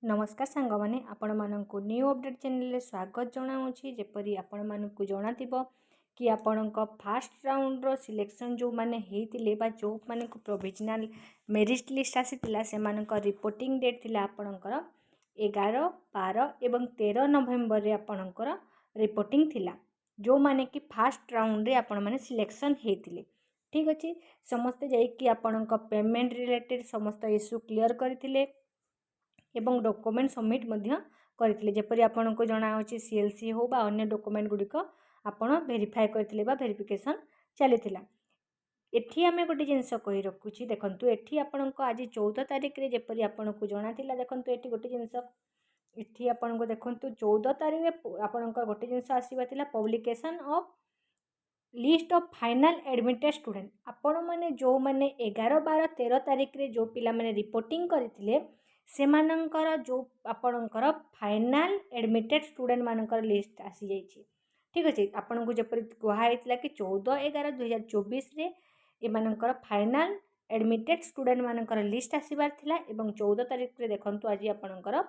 नमस्कार सांग मैंने आपण मानक न्यू अपडेट चैनल स्वागत जनाऊँगी जेपरी आपण मानक जनाथिबो कि आपण फास्ट राउंड रो सिलेक्शन जो माने हेतिले बा जो माने प्रोविजनल मेरिट लिस्ट आसीतिला से मानक रिपोर्टिंग डेट थिला आपणकर 11, 12 एवं 13 नवेम्बर रे आपणकर रिपोर्टिंग थिला जो माने कि फास्ट राउंड रे आपण माने सिलेक्शन हेतिले। ठीक अछि, समस्त जाई कि आपण पेमेंट रिलेटेड समस्त इश्यू क्लियर करथिले एवं डॉक्यूमेंट सबमिट मध्य करथिले। जेपरि आपन को जणा होछि सीएलसी हो बा अन्य डॉक्यूमेंट गुडी को आपन वेरीफाई करथिले बा वेरिफिकेशन चलीथिला। एठी आमे गोटे जिनस कहि रखुछि, देखंतु एठी आपन को आज 14 तारिख रे जेपरि आपन को जणा थिला। देखंतु एठी गोटे जिनस एठी आपन को देखंतु 14 तारिख रे आपन को गोटे जिनस आसीबा थिला publication of list of final admitted student. आपण माने जो माने 11, 12, 13 तारिख रे जो पिला माने रिपोर्टिंग करथिले सेमानंकर जो आपणकर फाइनाल एडमिटेड स्टूडेंट मानकर लिस्ट आसी जाइए। ठीक अच्छे, आपन को जपर कहुला कि 14/11/2024 रे एमानकर फाइनाल एडमिटेड स्टूडेंट मानकर लिस्ट आसबार थिला एवं 14 तारिख रे देखंतु आज आपणकर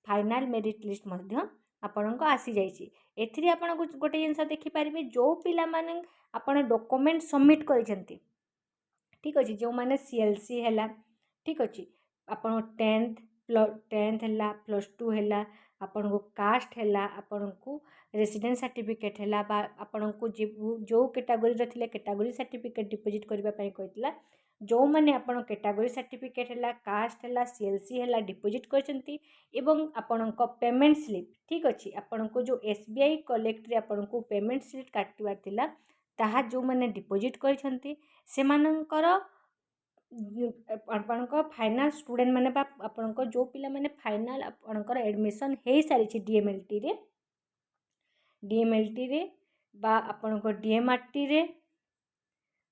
फाइनाल मेरिट लिस्ट मध्य आपण को आसी जाइए। एथिरे आपण गोटे जिनस देखि पारिबे जो पिला माने आपण डॉक्यूमेंट सबमिट करिसेंती। ठीक अच्छे, जो माने सीएलसी हैला, ठीक अच्छे, आपण 10th हैला, +2 हैला, आपण को कास्ट हैला, आपण को रेसिडेंस सर्टिफिकेट हैला बा आपण को जो कैटेगरी रथिले कैटेगरी सर्टिफिकेट डिपॉजिट करबा पई कहतिला। जो माने आपण कैटेगरी सर्टिफिकेट हैला, कास्ट हैला, सीएलसी हैला डिपॉजिट करचंती एवं आपण को पेमेंट स्लिप। ठीक अछि, आपण को जो एसबीआई कलेक्ट रे आपण को पेमेंट स्लिप काटिबार थिला ताहा जो माने डिपॉजिट करचंती सेमानंकर आपणकर फाइनाल स्टूडेंट माने बा आपणकर जो पिला माने फाइनाल आपणकर एडमिशन हे सारी डीएमएलटी रे बा आपणकर डीएमआरटी रे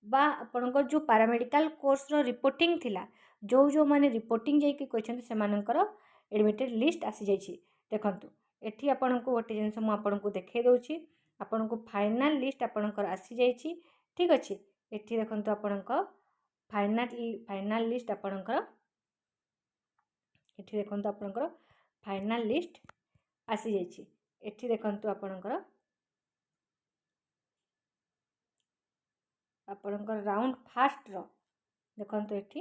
बा आपणकर जो पैरामेडिकल कोर्स रो रिपोर्टिंग थिला जो जो माने रिपोर्टिंग जाई कि कहछन से मानकर एडमिटेड लिस्ट आसी जाइछि। देखंतु एठी आपणको गोटे जिनस मु आपणको देखै दउछि, आपणको फाइनाल लिस्ट आपणकर आसी जाइछि। ठीक अछि, एठी देखंतु आपणको फाइनाल लिस्ट आपणकर एठी देखंतु आपणकर फाइनाल लिस्ट आसी जाइछि। एठी देखंतु आपणकर राउंड फास्ट रो देखंतु एठी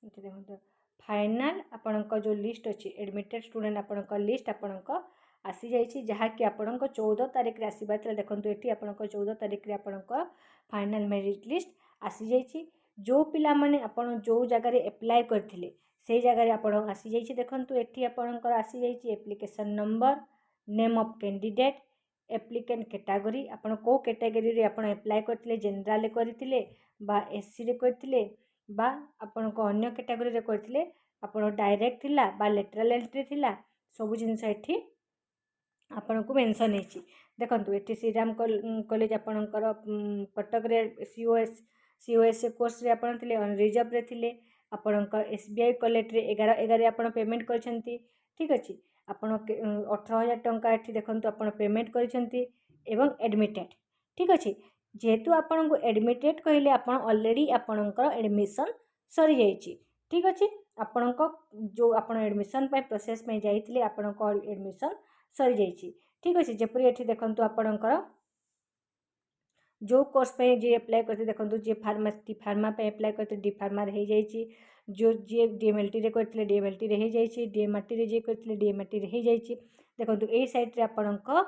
देखंतु फाइनाल आपणकर जो लिस्ट अछि एडमिटेड स्टूडेंट आपणकर लिस्ट आपणकर आसी जाइछि जहा कि आपणकर 14 तारिख रे आसीबा तले। देखंतु एठी आपणकर 14 तारिख रे आपणकर फाइनल मेरिट लिस्ट आसी जाइछि। जो पिला माने आपण जो जगह रे अप्लाई करथिले से जगह रे आपण आसी जाइछि। देखंतु एठी आपणकर आसी जाइछि application number, name of candidate, applicant category, आपण को कैटेगरी रे आपण अप्लाई करथिले, जनरल करथिले बा एससी रे करथिले बा आपण को अन्य कैटेगरी रे करथिले, आपण डायरेक्ट थिला बा लेटरल एंट्री थिला, सब जिनस एठी आपण को मेंशन हेछि। देखंतु एठी श्रीराम कॉलेज आपणकर कटक रे सीओएस कोर्स रे आपण थिले, ऑन रिजर्व रे थिले, आपणकर एसबीआई कलेक्ट रे 11/11 आपण पेमेंट करछंती। ठीक अछि, आपण 18,000 टंका एठी देखंतु आपण पेमेंट करछंती एवं एडमिटेड। ठीक अछि, जेहेतु आपण को एडमिटेड कहले आपण ऑलरेडी आपणकर एडमिशन सरी जाइछि। ठीक अछि, आपण को जो आपण एडमिशन पे प्रोसेस में जाइथिले आपण को एडमिशन सरी जाइछि। ठीक अछि, जेपरि एठी देखंतु आपणकर जो कोर्स पे जे अप्लाई करते देखंतु जे फार्मा पे अप्लाई करते डी फार्मा रही जाइछि, जो जे डीएमएलटी रे करथिले डीएमएलटी रही जाइछि, डीएमआरटी रे जे करथिले डीएमआरटी रही जाइछि। देखंतु एई साइट रे आपणको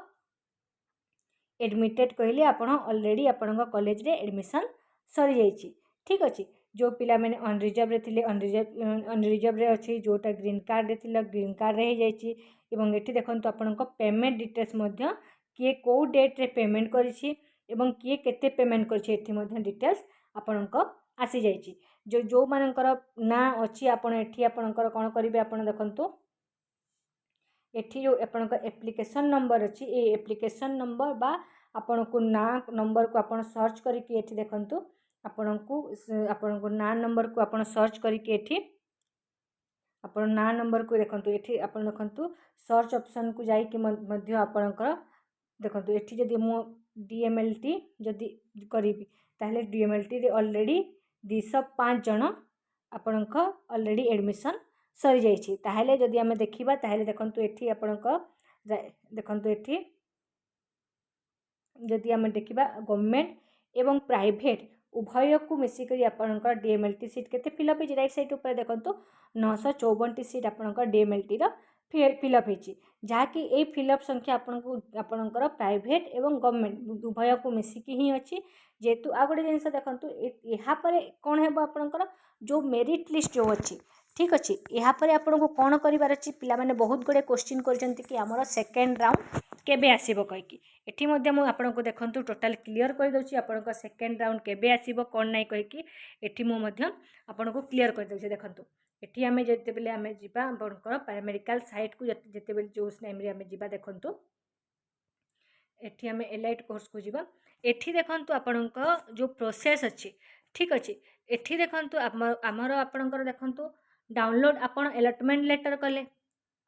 एडमिटेड कहले आपण ऑलरेडी आपणको कॉलेज रे एडमिशन सरी जाइछि। ठीक अछि, जो पिला माने अनरिजर्व रे थिले अनरिजर्व रे अछि, जोटा ग्रीन कार्ड रे थिला ग्रीन कार्ड रही जाइछि। एवं एठी देखंतु आपणको पेमेंट डिटेल्स मध्य किए को डेट रे पेमेंट करिछि एवं किए केते पेमेंट करछि एठी मध्य डिटेल्स आपणको आसी जाइछि। जो मानकर ना अछि आपण एठी आपणकर कोन करिवे आपण देखंतु एठी जो आपणको एप्लीकेशन नंबर अछि ए एप्लीकेशन नंबर बा आपणको ना नंबर को आपण सर्च करिकि एठी देखंतु आपणको ना नंबर को आपण सर्च करिकि एठी आपण ना नंबर को देखंतु एठी आपण देखंतु सर्च ऑप्शन को जाई कि मध्य आपणकर देखंतु एठी जदी मो डीएमएलटी जदी करिबी ताहले डीएमएलटी रे ऑलरेडी 205 जन ଆପଣଙ୍କ ଅଲରେଡ଼ି ଏଡ଼ମିସନ୍ ସରିଯାଇଛି। ତାହେଲେ ଯଦି ଆମେ ଦେଖିବା ତାହେଲେ ଦେଖନ୍ତୁ ଏଠି ଆପଣଙ୍କ ଦେଖନ୍ତୁ ଏଠି ଯଦି ଆମେ ଦେଖିବା गवर्नमेंट एवं प्राइवेट उभय को मिसिक आपंकर डीएमएलटी सीट केते फिलअप होती राइट साइड ऊपर देखो 954 सीट आपंकर डीएमएलटी फिलअप होती जहाँकि ये फिलअप संख्या आपंकर प्राइवेट एवं गवर्नमेंट उभय को मिसिक ही अच्छी जेहेतु आ गए जिन देखो यापर कौन है आपंकर जो मेरिट लिस्ट जो अच्छी ठीक अच्छे यापर आपन को कौन करार अच्छी पिला बहुत गुड़े क्वेश्चन कर आमर सेकेंड राउंड केबे आसीबो कहीकि एठी मध्य मु आपनको देखंतु टोटल क्लियर कर दउची आपनको सेकेंड राउंड केबे आसीबो कोन नै कहीकि एठी मु मध्य आपनको क्लियर कर दउची देखंतु एठी हमें जते बेले हमें जिबा आपनकर पैरामेडिकल साइट को जते बेले जो टाइम रे हमें जिबा देखंतु एठी हमें एलाइट कोर्स को जिबा एठी देखंतु आपनको जो प्रोसेस अछि ठीक अछि एठी देखंतु हमर आपनकर देखंतु डाउनलोड आपन अलॉटमेंट लेटर कले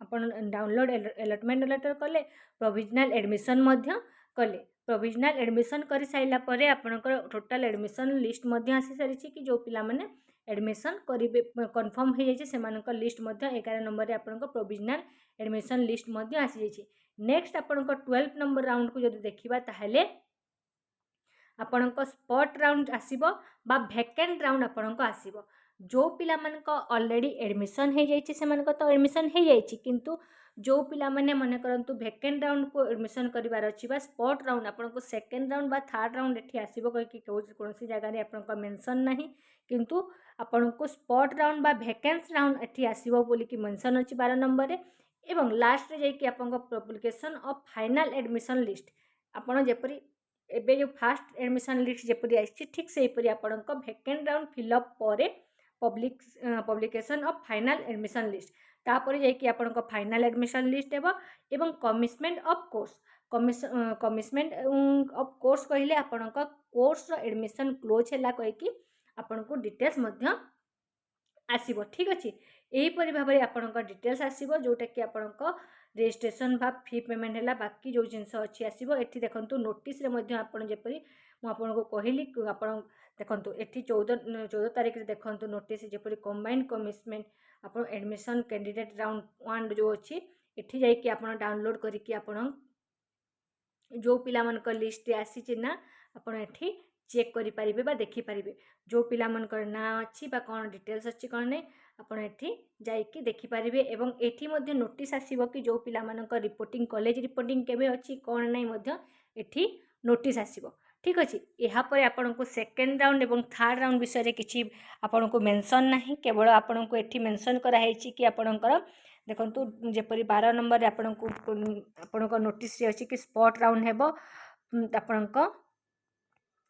अपन डाउनलोड अलॉटमेंट लेटर कले प्रोविजनल एडमिशन मध्य कले प्रोविजनल एडमिशन कर साइला परे आपनकर टोटल एडमिशन लिस्ट मध्य आसी सारी कि जो पिला माने एडमिशन करिवे कन्फर्म हो जाइए से लिस्ट मध्य 11 नंबर रे आपनकर प्रोविजनल एडमिशन लिस्ट मध्य आसी जाइए नेक्स्ट आपनकर 12 नंबर राउंड को जदि देखिबा ताहेले आपनकर स्पॉट राउंड आसीबो बा वैकेंट राउंड आपनकर आसीबो जो पिला मानक ऑलरेडी एडमिशन हो जाइए से तो एडमिशन हो जाइए किंतु जो पिला माने मन करंतु वैकेंट राउंड को एडमिशन करिवार अछि बा स्पॉट राउंड आपनको सेकेंड राउंड बा थर्ड राउंड एठी आसीबो कि कौन सी जगह रे आपनको मेंशन नाही किंतु आपनको स्पॉट राउंड बा वैकेंसी राउंड एठी आसीबो बोली कि मेंशन अछि 12 नंबर रे एवं लास्ट रे जाई कि आपनको publication of final admission list आपण जेपरि एबे जो फास्ट एडमिशन लिस्ट जेपरि आछि ठीक सेही परि आपनको वैकेंट राउंड फिलअप परे publication of final admission list तापर जाइए आपन फाइनल एडमिशन लिस्ट एवं commitment of course commitment of course कहले आपन कोर्स एडमिशन क्लोज है कहीकि आपन को डिटेल्स मध्य आसीबो ठीक अच्छे यहीपरि भाव में आपन डिटेल्स आसीबो जोटा कि आपन रजिस्ट्रेशन बा फी पेमेंट है बाकी जो जिनस अच्छी आसीबो एठी देखंतु नोटिस रे मध्य आपन जेपरि मु आपन को कहली आपन देखंतु एठी 14 तारिख रे देखंतु नोटिस जेपरि कंबाइंड कमिटमेंट आपन एडमिशन कैंडिडेट राउंड 1 जो अच्छी एठी जाई कि आपन डाउनलोड करिकि आपन जो पिला मन को लिस्ट आसी चिना आपन एठी चेक करि परिबे बा देखि परिबे जो पिला मन को ना अच्छी बा कोन डिटेल्स अच्छी कोन नै आपन एठी जाई कि देखि परिबे एवं एठी मध्य नोटिस आसीबो कि जो पिला मन को रिपोर्टिंग कॉलेज रिपोर्टिंग केबे अच्छी कोन नै मध्य एठी नोटिस आसीबो ठीक अच्छे यापर आपन को सेकेंड राउंड एवं थर्ड राउंड विषय किसी आपन को मेंशन नहीं केवल आपन को एठी मेंशन कराई कि आपनकर देखंतु जेपरि 12 नंबर आपन को नोटिस रे अछि कि स्पॉट राउंड हेबो आपन को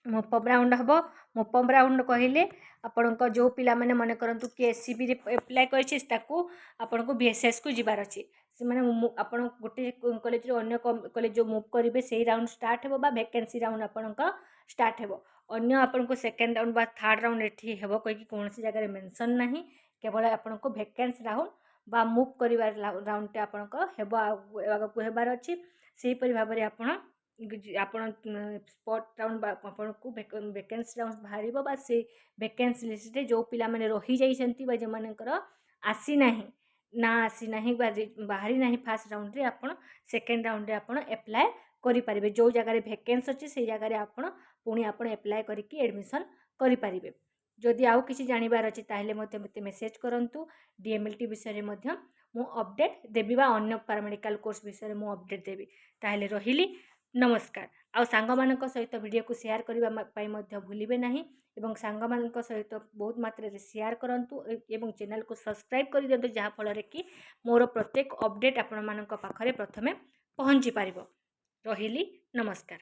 मोपअप राउंड हेबो मोपअप राउंड कहले आपन को जो पिला माने मन करंतु कि एससीबी रे अप्लाई करछि ताकू आपन को बीएसएस को जिबार अछि से माने आपन गोटे कॉलेज रे अन्य कॉलेज जो मूव करिवे सेही राउंड स्टार्ट हेबो बा वैकेंसी राउंड आपन को स्टार्ट हेबो अन्य आपन को सेकेंड राउंड बा थर्ड राउंड एठी हेबो कहि कि कोनसी जगह रे मेंशन नाही केवल आपन को वैकेंसी राउंड बा मूव करिवार राउंड टे आपन को हेबो आगु हेबार अछि सेही परि भाव रे आपन स्पॉट राउंड बा आपन को वैकेंसी राउंड बाहरिबो बा से वैकेंसी लिस्ट रे जो पिला माने रही जाइसंती बा जे मानकर आसी नाही ना आसी नाही बाहरी नाही फास्ट राउंड रे आपन सेकेंड राउंड रे आपन अप्लाई करि परिबे जो जगह रे वैकेंसी अछि से जगह रे आपन पुणी आपन अप्लाई करिकि एडमिशन करि परिबे जदि आउ किछि जानिबार अछि ताहेले मते मेसेज करंतु डीएमएलटी विषय रे मध्य मु अपडेट देबी बा अन्य पैरामेडिकल कोर्स विषय रे मु अपडेट देबी ताहेले रहिली नमस्कार आ सांग मानक सहित वीडियो को शेयर करबा पई मध्य भूलिबे नाही एवं सांग मानक सहित बहुत मात्रा रे शेयर करंतु एवं चैनल को सब्सक्राइब कर दियंतु जहा फल रे कि मोर प्रत्येक अपडेट आपण मानक पाखरे प्रथमे पहुंची पारिबो रहिली नमस्कार।